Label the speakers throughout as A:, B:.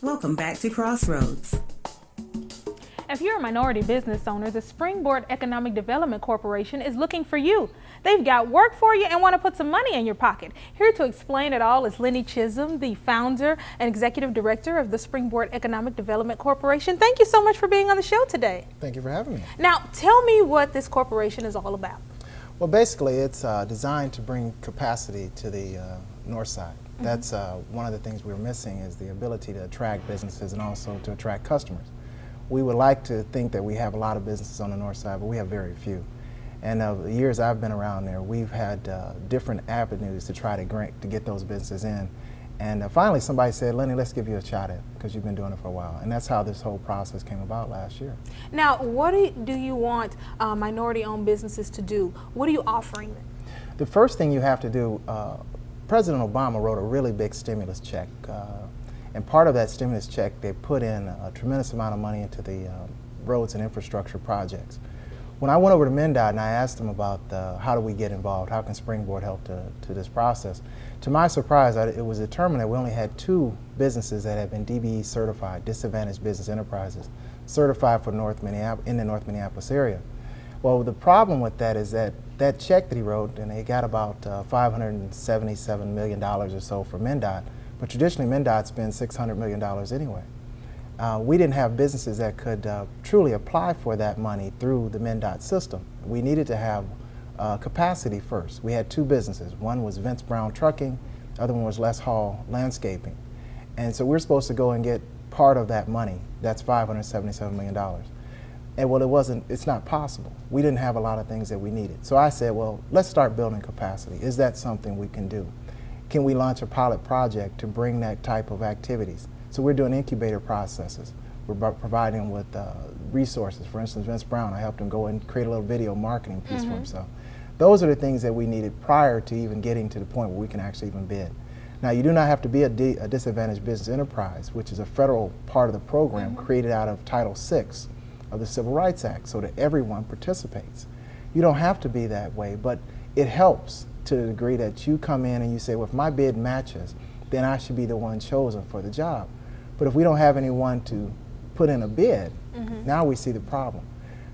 A: Welcome back to Crossroads.
B: If you're a minority business owner, the Springboard Economic Development Corporation is looking for you. They've got work for you and want to put some money in your pocket. Here to explain it all is Lennie Chism, the founder and executive director of the Springboard Economic Development Corporation. Thank you so much for being on the show today.
C: Thank you for having me.
B: Now, tell me what this corporation is all about.
C: Well, basically, it's designed to bring capacity to the north side. That's one of the things we're missing, is the ability to attract businesses and also to attract customers. We would like to think that we have a lot of businesses on the north side, but we have very few. And the years I've been around there, we've had different avenues to try to get those businesses in. And finally somebody said, Lennie, let's give you a shot at it, because you've been doing it for a while. And that's how this whole process came about last year.
B: Now, what do you want minority-owned businesses to do? What are you offering them?
C: The first thing you have to do, President Obama wrote a really big stimulus check. And part of that stimulus check, they put in a tremendous amount of money into the roads and infrastructure projects. When I went over to MnDOT and I asked them about how do we get involved, how can Springboard help to this process, to my surprise, it was determined that we only had 2 businesses that had been DBE certified, disadvantaged business enterprises, certified for in the North Minneapolis area. Well, the problem with that is that check that he wrote, and he got about $577 million or so for MnDOT, but traditionally MnDOT spends $600 million anyway. We didn't have businesses that could truly apply for that money through the MnDOT system. We needed to have capacity first. We had 2 businesses. One was Vince Brown Trucking, the other one was Les Hall Landscaping. And so we're supposed to go and get part of that money. That's $577 million. And well, it's not possible. We didn't have a lot of things that we needed. So I said, well, let's start building capacity. Is that something we can do? Can we launch a pilot project to bring that type of activities? So we're doing incubator processes. We're providing them with resources. For instance, Vince Brown, I helped him go and create a little video marketing piece for himself. Those are the things that we needed prior to even getting to the point where we can actually even bid. Now, you do not have to be a disadvantaged business enterprise, which is a federal part of the program created out of Title VI of the Civil Rights Act, so that everyone participates. You don't have to be that way, but it helps to the degree that you come in and you say, well, if my bid matches, then I should be the one chosen for the job. But if we don't have anyone to put in a bid, now we see the problem.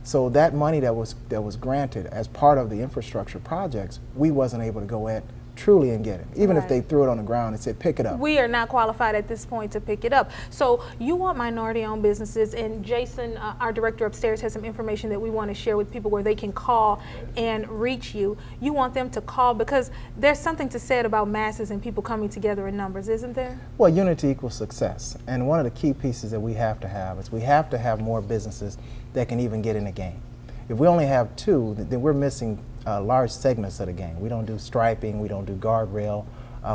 C: So that money that was granted as part of the infrastructure projects, we wasn't able to go at truly and get it. Even if they threw it on the ground and said, pick it up.
B: We are not qualified at this point to pick it up. So you want minority-owned businesses, and Jason, our director upstairs, has some information that we want to share with people where they can call and reach you. You want them to call because there's something to say about masses and people coming together in numbers, isn't there?
C: Well, unity equals success. And one of the key pieces that we have to have is we have to have more businesses that can even get in the game. If we only have 2, then we're missing large segments of the game. We don't do striping, we don't do guardrail,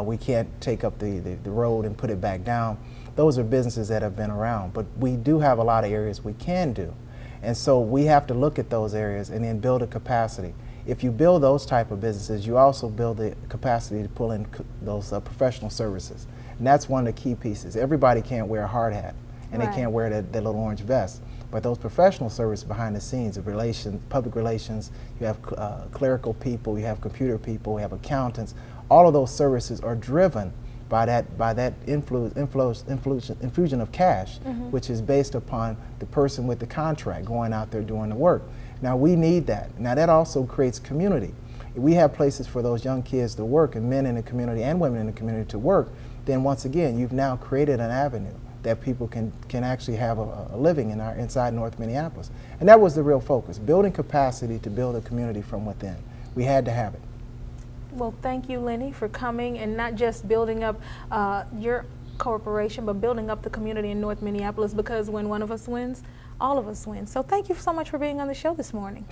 C: we can't take up the road and put it back down. Those are businesses that have been around, but we do have a lot of areas we can do. And so we have to look at those areas and then build a capacity. If you build those type of businesses, you also build the capacity to pull in those professional services. And that's one of the key pieces. Everybody can't wear a hard hat, and they can't wear that little orange vest. But those professional services behind the scenes of public relations, you have clerical people, you have computer people, you have accountants. All of those services are driven by that infusion of cash, which is based upon the person with the contract going out there doing the work. Now we need that. Now that also creates community. If we have places for those young kids to work, and men in the community and women in the community to work, then once again you've now created an avenue that people can actually have a living inside North Minneapolis. And that was the real focus, building capacity to build a community from within. We had to have it.
B: Well, thank you, Lennie, for coming and not just building up your corporation, but building up the community in North Minneapolis, because when one of us wins, all of us win. So thank you so much for being on the show this morning.